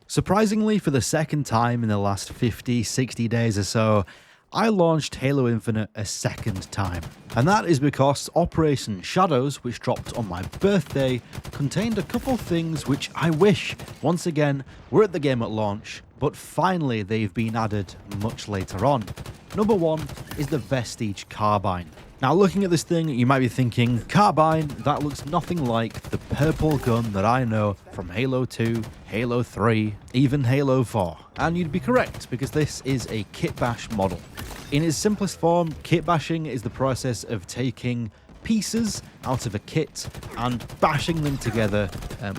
Surprisingly, for the second time in the last 50, 60 days or so, I launched Halo Infinite a second time. And that is because Operation Shadows, which dropped on my birthday, contained a couple things which I wish, once again, were at the game at launch, but finally they've been added much later on. Number one is the Vestige Carbine. Now, looking at this thing, you might be thinking, Carbine, that looks nothing like the purple gun that I know from Halo 2, Halo 3, even Halo 4. And you'd be correct, because this is a kit bash model. In its simplest form, kit bashing is the process of taking pieces out of a kit and bashing them together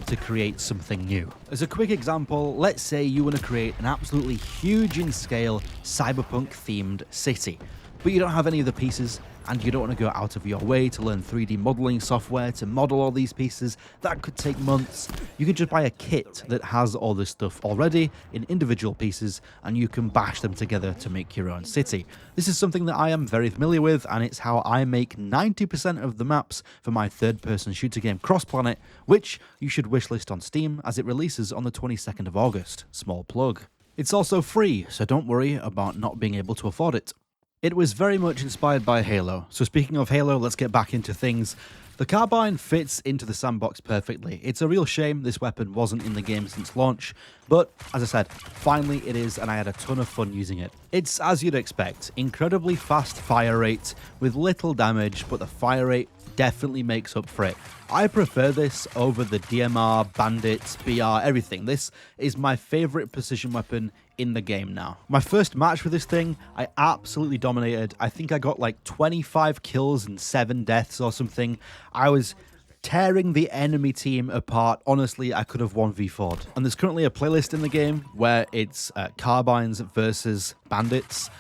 to create something new. As a quick example, let's say you want to create an absolutely huge in scale cyberpunk themed city, but you don't have any of the pieces and you don't want to go out of your way to learn 3D modeling software to model all these pieces. That could take months. You can just buy a kit that has all this stuff already in individual pieces and you can bash them together to make your own city. This is something that I am very familiar with, and it's how I make 90% of the maps for my third-person shooter game Crossplanet, which you should wishlist on Steam as it releases on the 22nd of August. Small plug. It's also free, so don't worry about not being able to afford it. It was very much inspired by Halo, so speaking of Halo, let's get back into things. The Carbine fits into the sandbox perfectly. It's a real shame this weapon wasn't in the game since launch, but as I said, finally it is, and I had a ton of fun using it. It's as you'd expect, incredibly fast fire rate with little damage, but the fire rate definitely makes up for it. I prefer this over the DMR, Bandits, BR, everything. This is my favorite precision weapon in the game now. My first match with this thing, I absolutely dominated. I think I got like 25 kills and 7 deaths or something. I was tearing the enemy team apart. Honestly, I could have 1v4'd. And there's currently a playlist in the game where it's Carbines versus Bandits.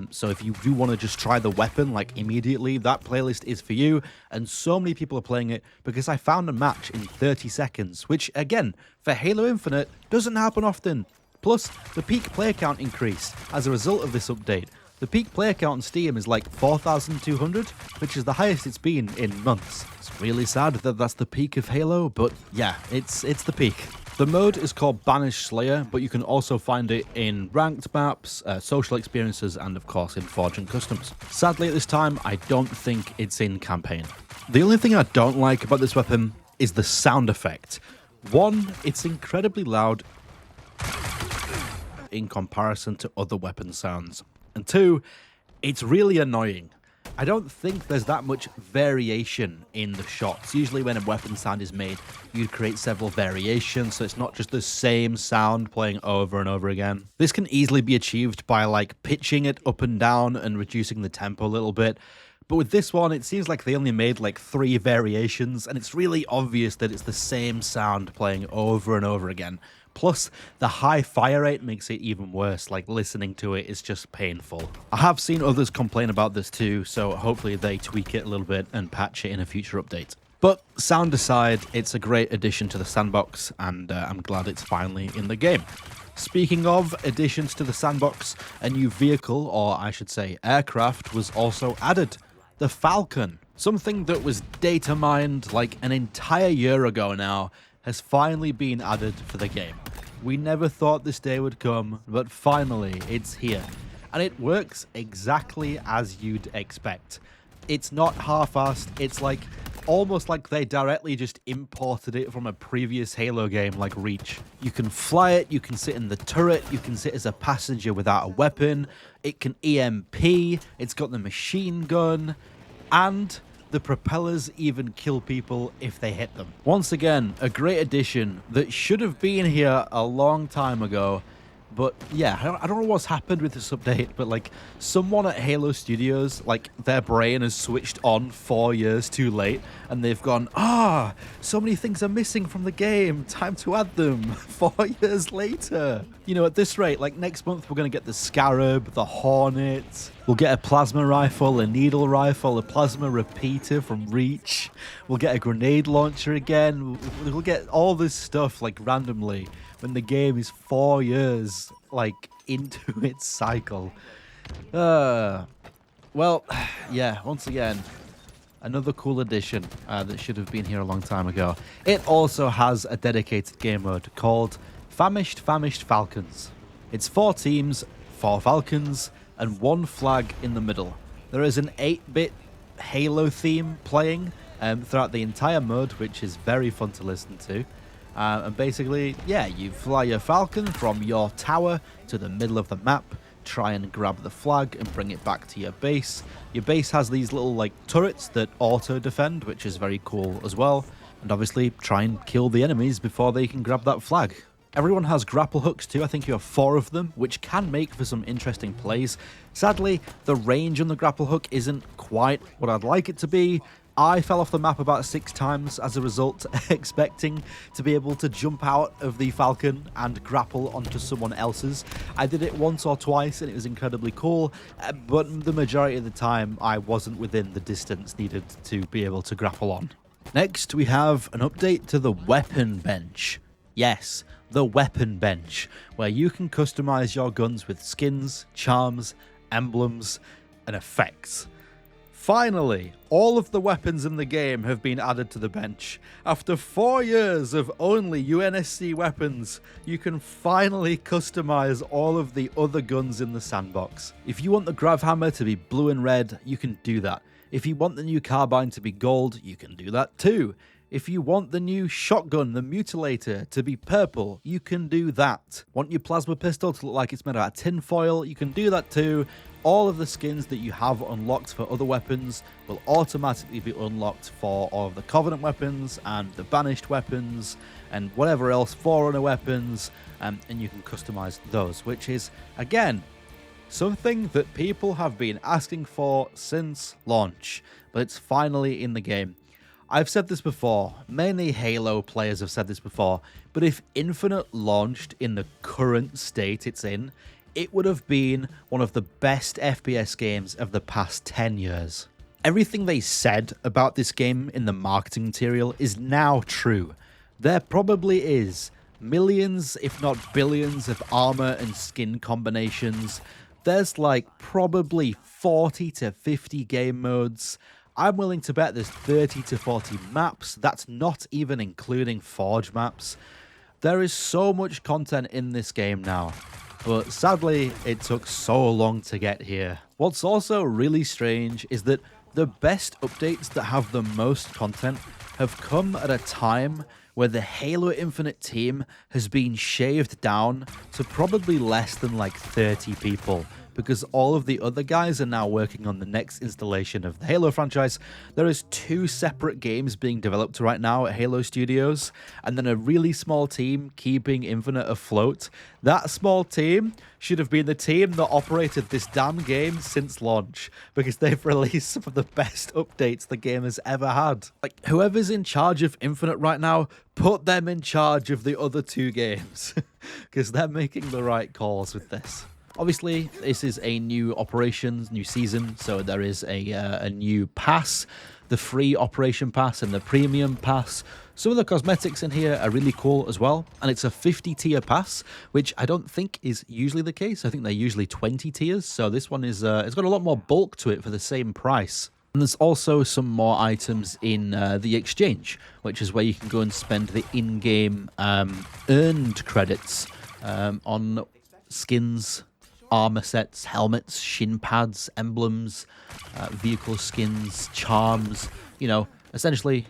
So if you do want to just try the weapon like immediately, that playlist is for you. And so many people are playing it because I found a match in 30 seconds, which again, for Halo Infinite, doesn't happen often. Plus, the peak player count increased as a result of this update. The peak player count on Steam is like 4,200, which is the highest it's been in months. It's really sad that that's the peak of Halo, but yeah, it's the peak. The mode is called Banished Slayer, but you can also find it in ranked maps, social experiences, and of course in Forge and Customs. Sadly at this time, I don't think it's in campaign. The only thing I don't like about this weapon is the sound effect. One, it's incredibly loud in comparison to other weapon sounds. And two, it's really annoying. I don't think there's that much variation in the shots. Usually when a weapon sound is made, you'd create several variations, so it's not just the same sound playing over and over again. This can easily be achieved by like pitching it up and down and reducing the tempo a little bit. But with this one, it seems like they only made like 3 variations, and it's really obvious that it's the same sound playing over and over again. Plus, the high fire rate makes it even worse, like listening to it is just painful. I have seen others complain about this too, so hopefully they tweak it a little bit and patch it in a future update. But sound aside, it's a great addition to the sandbox, and I'm glad it's finally in the game. Speaking of additions to the sandbox, a new vehicle, or I should say aircraft, was also added. The Falcon, something that was data mined like an entire year ago now, has finally been added for the game. We never thought this day would come, but finally it's here. And it works exactly as you'd expect. It's not half-assed, it's like almost like they directly just imported it from a previous Halo game like Reach. You can fly it, you can sit in the turret, you can sit as a passenger without a weapon, it can EMP, it's got the machine gun, and the propellers even kill people if they hit them. Once again, a great addition that should have been here a long time ago. But yeah, I don't know what's happened with this update, but like someone at Halo Studios, like their brain has switched on 4 years too late and they've gone, so many things are missing from the game, time to add them 4 years later. You know, at this rate, like next month we're going to get the Scarab, the Hornet, we'll get a plasma rifle, a needle rifle, a plasma repeater from Reach, we'll get a grenade launcher again, we'll get all this stuff like randomly when the game is 4 years like into its cycle. Well, yeah, once again, another cool addition that should have been here a long time ago. It also has a dedicated game mode called Famished Falcons. It's 4 teams, 4 Falcons, and 1 flag in the middle. There is an 8-bit Halo theme playing throughout the entire mode, which is very fun to listen to. And basically, yeah, you fly your Falcon from your tower to the middle of the map, try and grab the flag and bring it back to your base. Your base has these little like turrets that auto defend, which is very cool as well. And obviously try and kill the enemies before they can grab that flag. Everyone has grapple hooks too. I think you have 4 of them, which can make for some interesting plays. Sadly, the range on the grapple hook isn't quite what I'd like it to be. I fell off the map about 6 times as a result, expecting to be able to jump out of the Falcon and grapple onto someone else's. I did it once or twice and it was incredibly cool, but the majority of the time I wasn't within the distance needed to be able to grapple on. Next, we have an update to the weapon bench. Yes, the weapon bench, where you can customize your guns with skins, charms, emblems, and effects. Finally, all of the weapons in the game have been added to the bench. After 4 years of only UNSC weapons, you can finally customize all of the other guns in the sandbox. If you want the grav hammer to be blue and red, you can do that. If you want the new carbine to be gold, you can do that too. If you want the new shotgun, the mutilator, to be purple, you can do that. Want your plasma pistol to look like it's made out of tin foil, you can do that too. All of the skins that you have unlocked for other weapons will automatically be unlocked for all of the Covenant weapons and the Banished weapons and whatever else, Forerunner weapons, and you can customize those, which is, again, something that people have been asking for since launch, but it's finally in the game. I've said this before, mainly Halo players have said this before, but if Infinite launched in the current state it's in, it would have been one of the best FPS games of the past 10 years. Everything they said about this game in the marketing material is now true. There probably is millions, if not billions, of armor and skin combinations. There's like probably 40 to 50 game modes. I'm willing to bet there's 30 to 40 maps. That's not even including Forge maps. There is so much content in this game now, but sadly it took so long to get here. What's also really strange is that the best updates that have the most content have come at a time where the Halo Infinite team has been shaved down to probably less than like 30 people, because all of the other guys are now working on the next installation of the Halo franchise. There is 2 separate games being developed right now at Halo Studios, and then a really small team keeping Infinite afloat. That small team should have been the team that operated this damn game since launch, because they've released some of the best updates the game has ever had. Like, whoever's in charge of Infinite right now, put them in charge of the other 2 games, because they're making the right calls with this. Obviously, this is a new operations, new season, so there is a new pass, the free operation pass and the premium pass. Some of the cosmetics in here are really cool as well, and it's a 50 tier pass, which I don't think is usually the case. I think they're usually 20 tiers, so this one is it's got a lot more bulk to it for the same price. And there's also some more items in the exchange, which is where you can go and spend the in-game earned credits on skins, armor sets, helmets, shin pads, emblems, vehicle skins, charms. You know, essentially,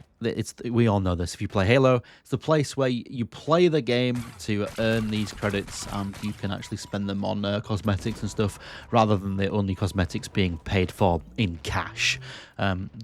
we all know this. If you play Halo, it's the place where you play the game to earn these credits, and you can actually spend them on cosmetics and stuff, rather than the only cosmetics being paid for in cash.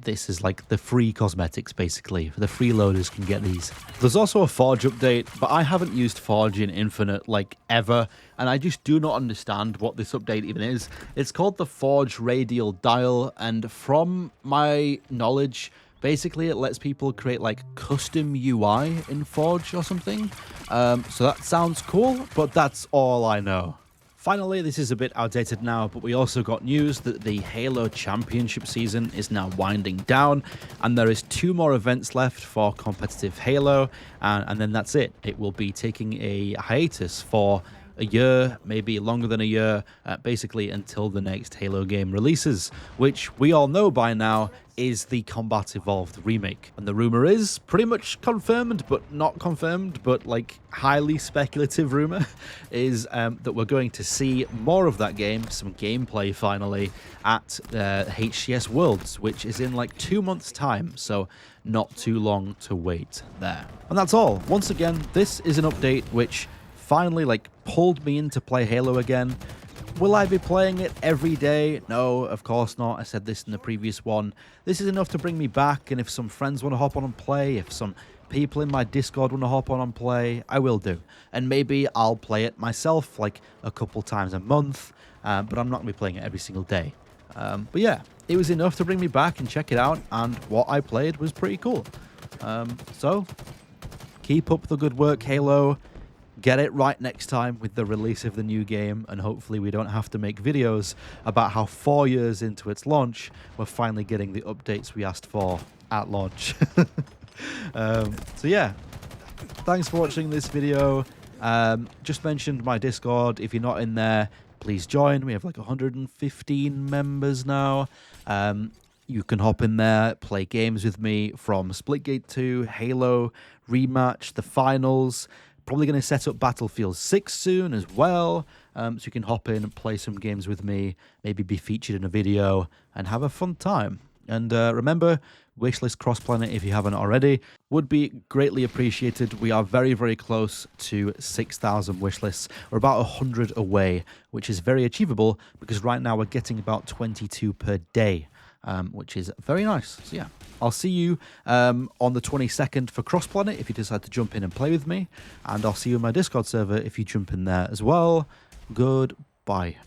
This is like the free cosmetics, basically. The freeloaders can get these. There's also a Forge update, but I haven't used Forge in Infinite like ever, and I just do not understand what this update even is. It's called the Forge Radial Dial, and from my knowledge, basically it lets people create like custom UI in Forge or something. So that sounds cool, but that's all I know. Finally, this is a bit outdated now, but we also got news that the Halo Championship season is now winding down, and there is 2 more events left for competitive Halo, and then that's it. It will be taking a hiatus for a year, maybe longer than a year, basically until the next Halo game releases, which we all know by now is the Combat Evolved remake. And the rumor is pretty much confirmed, but not confirmed, but like highly speculative rumor is that we're going to see more of that game, some gameplay finally, at HCS Worlds, which is in like 2 months' time, so not too long to wait there. And that's all. Once again, this is an update which finally like pulled me into play Halo again. Will I be playing it every day? No, of course not. I said this in the previous one. This is enough to bring me back, and if some friends want to hop on and play, if some people in my Discord want to hop on and play, I will do. And maybe I'll play it myself like a couple times a month, but I'm not going to be playing it every single day. But yeah, it was enough to bring me back and check it out, and what I played was pretty cool. So, keep up the good work, Halo. Get it right next time with the release of the new game, and hopefully we don't have to make videos about how 4 years into its launch, we're finally getting the updates we asked for at launch. So yeah, thanks for watching this video. Just mentioned my Discord. If you're not in there, please join. We have like 115 members now. You can hop in there, play games with me from Splitgate 2, Halo, Rematch, the finals. Probably going to set up Battlefield 6 soon as well, so you can hop in and play some games with me, maybe be featured in a video, and have a fun time. And remember, wishlist Crossplanet if you haven't already. Would be greatly appreciated. We are very, very close to 6,000 wishlists. We're about 100 away, which is very achievable, because right now we're getting about 22 per day. Which is very nice. So yeah, I'll see you on the 22nd for Crossplanet if you decide to jump in and play with me, and I'll see you in my Discord server if you jump in there as well. Goodbye.